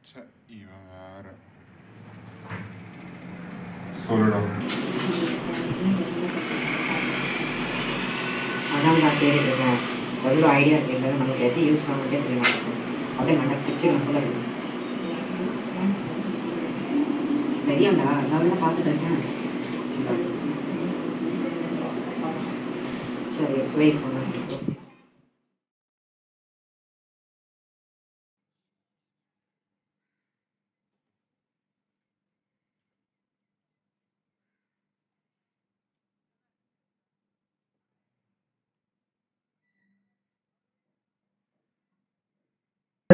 இவன் வேற சொல்லுடா. அதான் நான் தேடிட்டு இருக்கேன். எவ்வளோ ஐடியா இருக்குன்றது நமக்கு எது யூஸ் ஆகும்போதே தெரிய மாட்டேங்குது. அப்படியே மண்டை பிடிச்சிக்கணும் போல இருக்குது. தெரியும்டா, நான் பார்த்துட்டு இருக்கேன். சரி வெயிட் பண்ண.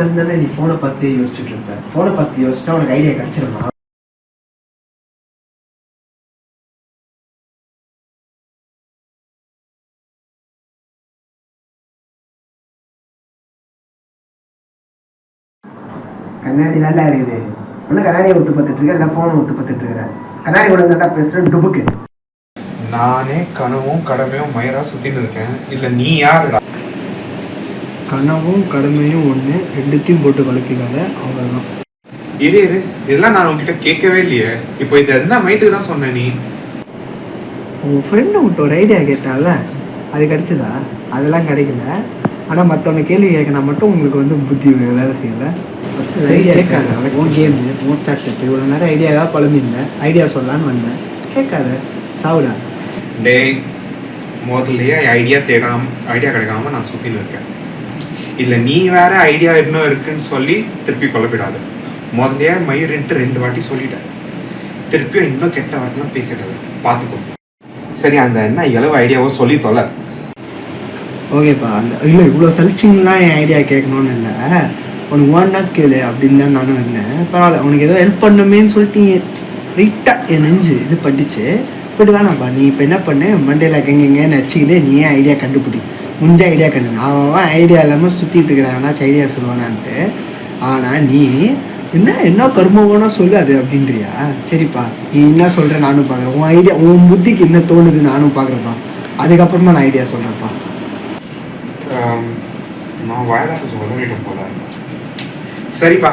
இருந்தாலும் நீ ஃபோனை பார்த்து யோசிச்சுட்டு இருப்ப. ஃபோனை பார்த்து யோசிச்சா உனக்கு ஐடியா கிடைச்சிருமா? கண்ணாடி தாண்டா இருக்குது. ஒன்னும் கண்ணாடியை ஒத்து பார்த்துட்டு இருக்க, இல்லை ஃபோனை ஒத்து பார்த்துட்டு இருக்கிற. கண்ணாடி கூட தாண்டா பேசுறேன் டுபுக்கு. நானே கனவும் கடமையும் மயிரா சுத்தின்னு இருக்கேன். இல்ல நீ யாருடா? கனவும் கடமையும் ஒன்று, ரெண்டுத்தையும் போட்டு குழப்பிக்காத, அவ்வளோதான். இரு இதெல்லாம் நான் உங்ககிட்ட கேட்கவே இல்லையே. இப்போ இது எந்த மயத்துக்கு தான் சொன்ன நீ? உங்கள் ஃப்ரெண்டு உங்கள்கிட்ட ஒரு ஐடியா கேட்டால, அது கிடைச்சதா? அதெல்லாம் கிடைக்கல. ஆனால் மற்றவங்க கேள்வி கேட்கணும் மட்டும் உங்களுக்கு வந்து புத்தி வேலை செய்யலை. சரி கேட்காத, உன் கேமு உன் ஸ்டார்ட் அப் இவ்வளோ நேரம் ஐடியாவாக குழம்பிருந்தேன். ஐடியா சொல்லலான்னு வந்தேன். கேட்காத சாவுடா. டேய், முதல்லயே ஐடியா கிடைக்காம நான் சுத்தின்னு இருக்கேன். இல்ல நீ வேற ஐடியா இன்னும் இருக்குன்னு சொல்லி திருப்பி குழப்பிடாது. முதல்லயே மயிரின்ட்டு 2 வாட்டி சொல்லிட்டேன். திருப்பியும் இன்னும் கெட்ட வார்த்தைலாம் பேசிட்டாரு. பார்த்துக்கோ. சரி, அந்த என்ன இளவு ஐடியாவோ சொல்லி தொலை. ஓகேப்பா, அந்த இல்லை இவ்வளோ சலிச்சிங்கலாம் என் ஐடியா கேட்கணும்னு இல்லை, உனக்கு ஒன் நாட் கேளு அப்படின்னு தான் நானும் இருந்தேன். பரவாயில்ல, உனக்கு ஏதோ ஹெல்ப் பண்ணுமேன்னு சொல்லிட்டு ரைட்டாக என் நெஞ்சு இது படிச்சு இப்படி வேணாம்ப்பா. நீ இப்போ என்ன பண்ணு, மண்டேல எங்கெங்கன்னு வச்சுக்கிட்டு நீ ஏன் ஐடியா கண்டுபிடி. முடிஞ்ச ஐடியா கண்டு அவன் ஐடியா இல்லாமல் சுற்றிட்டு இருக்கிறாங்கன்னாச்சும் ஐடியா சொல்லுவானான்ட்டு. ஆனால் நீ என்ன கர்மவோனா சொல்லு அது அப்படின்றியா? சரிப்பா, நீ என்ன சொல்கிற நானும் பார்க்குறேன். உன் ஐடியா உன் புத்திக்கு என்ன தோணுது நானும் பார்க்குறேன்ப்பா. அதுக்கப்புறமா நான் ஐடியா சொல்கிறேன்ப்பா. நான் வாயதான் கொஞ்சம் உதவிட்டேன் போல. சரிப்பா,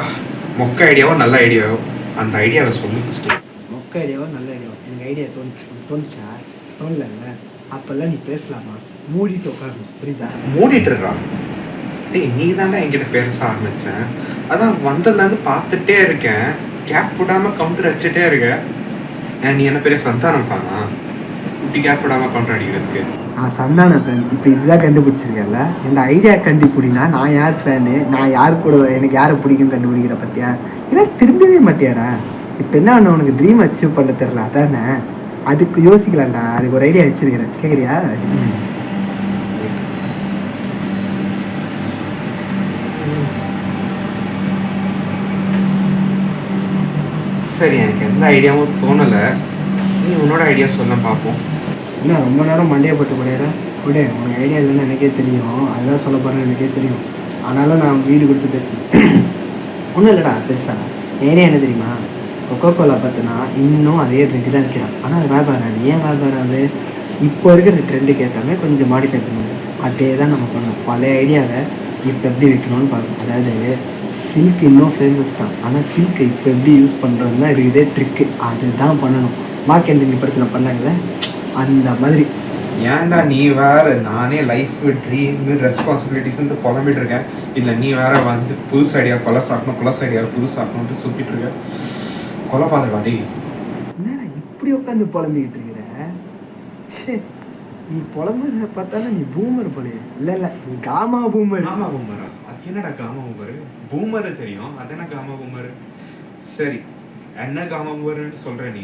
மொக்க ஐடியாவோ நல்ல ஐடியாவோ அந்த ஐடியாவை சொல்லி ஃபஸ்ட்டு. மொக்க ஐடியாவோ நல்ல ஐடியாவோ எனக்கு ஐடியா தோணுச்சா? தோணல. அப்போல்லாம் நீ பேசலாமா? மூடிட்டு உட்காரணும், புரியுதா? மூடிட்டுறா. டேய், நீ தாண்டா என்கிட்ட பேச ஆரம்பிச்சேன். அதான் வந்ததுலேருந்து பார்த்துட்டே இருக்கேன். கேப் போடாமல் கவுண்டர் அடிச்சுட்டே இருக்க. நீ என்ன பெரிய சந்தானம் ஃபேனா? இப்படி கேப் போடாமல் கவுண்டர் அடிக்கிறதுக்கு? நான் சந்தான ஃபேன். இப்போ இதுதான் கண்டுபிடிச்சிருக்கேன்ல. என்னோட ஐடியா கண்டுபிடினா நான் யார் ஃபேனு, நான் யார் கூட எனக்கு யாரை பிடிக்கும் கண்டுபிடிக்கிற பற்றியா? இதெல்லாம் திரும்பவே மாட்டியாடா. இப்போ என்ன ஒன்று உனக்கு ட்ரீம் அச்சீவ் பண்ண தெரில, அதானே? அதுக்கு யோசிக்கலாம்டா. அதுக்கு ஒரு ஐடியா வச்சிருக்கிறேன், கேட்குறியா? சரி, எனக்கு எந்த ஐடியாவும் தோணலை. நீ உன்னோட ஐடியா சொல்ல பார்ப்போம். என்ன ரொம்ப நேரம் மண்டையை போட்டு போடையிற? விட, உனக்கு ஐடியா இல்லைன்னு எனக்கே தெரியும். அதுதான் சொல்ல போகிறேன்னு எனக்கே தெரியும். ஆனாலும் நான் வீடு கொடுத்து பேசுகிறேன். ஒன்றும் இல்லைடா பெருசா. ஐடியா என்ன தெரியுமா? கொக்கோ கோலா பார்த்தினா இன்னும் அதே ட்ரிங்க் தான் விற்கிறான். ஆனால் அது வியாபாரம். அது ஏன் வியாபாரம்? அது இப்போ இருக்கிற ட்ரெண்டுக்கு ஏற்றாமே கொஞ்சம் மாடிஃபை பண்ணுவோம். அதே தான் நம்ம பண்ணணும். பழைய ஐடியாவை இப்போ எப்படி வைக்கணும்னு பார்க்கணும். அதாவது சில்க் இன்னும் ஃபேமஸ் தான், ஆனால் சில்க்கு இப்போ எப்படி யூஸ் பண்ணுறது தான் இருக்குதே ட்ரிக்கு. அதுதான் பண்ணணும். மார்க் என்டிங் படத்தில் பண்ணாங்கல்ல, அந்த மாதிரி. ஏன்டா நீ வேற? நானே லைஃப் ட்ரீம் ரெஸ்பான்சிபிலிட்டிஸ்ன்னு புலம்பிட்டு இருக்கேன். இல்லை நீ வேற வந்து புதுசு ஐடியா கொலசாக்கணும், புதுசாக்கணும்ட்டு சுற்றிட்டு இருக்க. கொலை பாதுகாடி. என்னடா இப்படி உட்காந்து புலம்பிக்கிட்டு இருக்கிற? நீ புலம்புறத பார்த்தாலும் நீ பூமர் போலையே. இல்லை நீ காமா பூமர். காமா பூமரா? அது என்னடா காமா பூமரு? பூமரு தெரியும், அது என்ன காமா பூமரு? சரி, என்ன காமா பூமருன்னு சொல்ற நீ?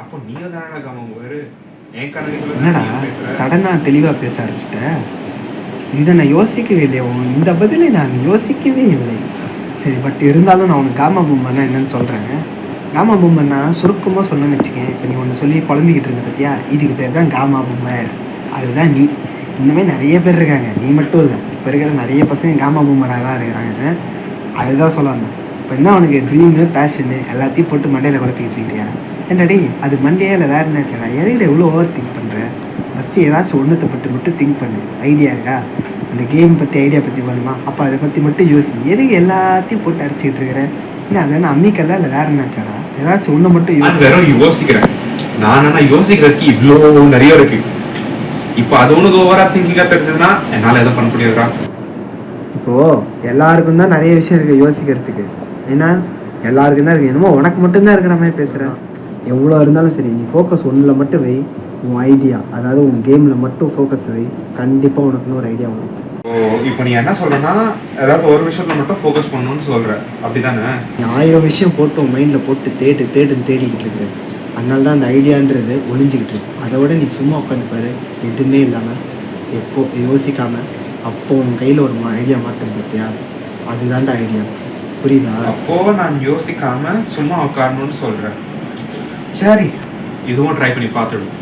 அப்போ நீ தானடா காமா பூமரு? என்னடா சடனா தெளிவா பேச ஆரம்பிச்சிட்ட? இதை நான் யோசிக்கவே இல்லையா? இந்த பதிலை நான் யோசிக்கவே இல்லை. சரி, பட் இருந்தாலும் நான் உனக்கு காமா பூமர்னா என்னன்னு சொல்கிறேன். காமா பூமர்னா சுருக்கமாக சொன்னேன்னு வச்சுக்கேன். இப்போ நீ ஒன்று சொல்லி குழம்பிக்கிட்டு இருந்த பற்றியா, இதுக்கு பேர் தான் காமா பூமர். அதுதான் நீ. இந்தமாதிரி நிறைய பேர் இருக்காங்க, நீ மட்டும் இல்லை. இப்போ இருக்கிற நிறைய பசங்க காமா பூமராக தான் இருக்கிறாங்க. அதுதான் சொல்ல வந்தேன். இப்போ என்ன உனக்கு ட்ரீமு பேஷனு எல்லாத்தையும் போட்டு மண்டையில் குழப்பிக்கிட்டு இருக்கியா? என்னடி அது மண்டையா இல்லை வேறு என்னாச்சுடா? எதுக்கிட்ட எவ்வளோ ஓவர் திங்க் பண்ணுறேன்? ஃபஸ்ட்டு ஏதாச்சும் ஒன்றத்தை பற்றி மட்டும் திங்க் பண்ணு. ஐடியா இருக்கா? அந்த கேம் பற்றி ஐடியா பற்றி பண்ணுமா? அப்போ அதை பற்றி மட்டும் யோசி. எதுக்கு எல்லாத்தையும் போட்டு அடிச்சுக்கிட்டு இருக்கிறேன்? என்ன அது என்ன அம்மிக்கல்ல இல்லை வேற என்னாச்சாடா? ஏதாச்சும் ஒன்று மட்டும் அது வெறும் யோசிக்கிறேன். நான் யோசிக்கிறதுக்கு இவ்வளோ நிறைய இருக்கு. இப்போ அது உனக்கு ஓவரா திங்கிங்கா தெரிஞ்சதுன்னா என்னால் எதுவும் பண்ண முடியாதுடா. இப்போ எல்லாருக்கும் தான் நிறைய விஷயம் இருக்கு யோசிக்கிறதுக்கு. ஏன்னா எல்லாருக்கும் தான் இருக்கு. என்னமோ உனக்கு மட்டும்தான் இருக்கிற மாதிரி பேசுகிறேன். எவ்வளோ இருந்தாலும் சரி, நீ ஃபோக்கஸ் ஒன்றில் மட்டும் வை. உன் ஐடியா, அதாவது உன் கேமில் மட்டும் ஃபோக்கஸ் வை. கண்டிப்பாக உனக்குன்னு ஒரு ஐடியா வரும். இப்போ நீ என்ன சொல்றேன்னா, ஏதாவது ஒரு விஷயத்துல மட்டும் ஃபோக்கஸ் பண்ணணும்னு சொல்ற, அப்படிதானே? நீ 1000 விஷயம் போட்டு உன் மைண்டில் போட்டு தேடிக்கிட்டு இருக்கிற. அதனால தான் அந்த ஐடியான்றது ஒளிஞ்சிக்கிட்டு இருக்கு. அதை விட நீ சும்மா உட்காந்து பாரு, எதுவுமே இல்லாமல் எப்போ யோசிக்காமல் அப்போ உன் கையில் ஒரு ஐடியா மாட்டும் பார்த்தியா, அதுதான்டா ஐடியா. புரியுதா? அப்போ நான் யோசிக்காம சும்மா உட்காரணும்னு சொல்றேன். சரி, இதுவும் ட்ரை பண்ணி பார்த்துடும்.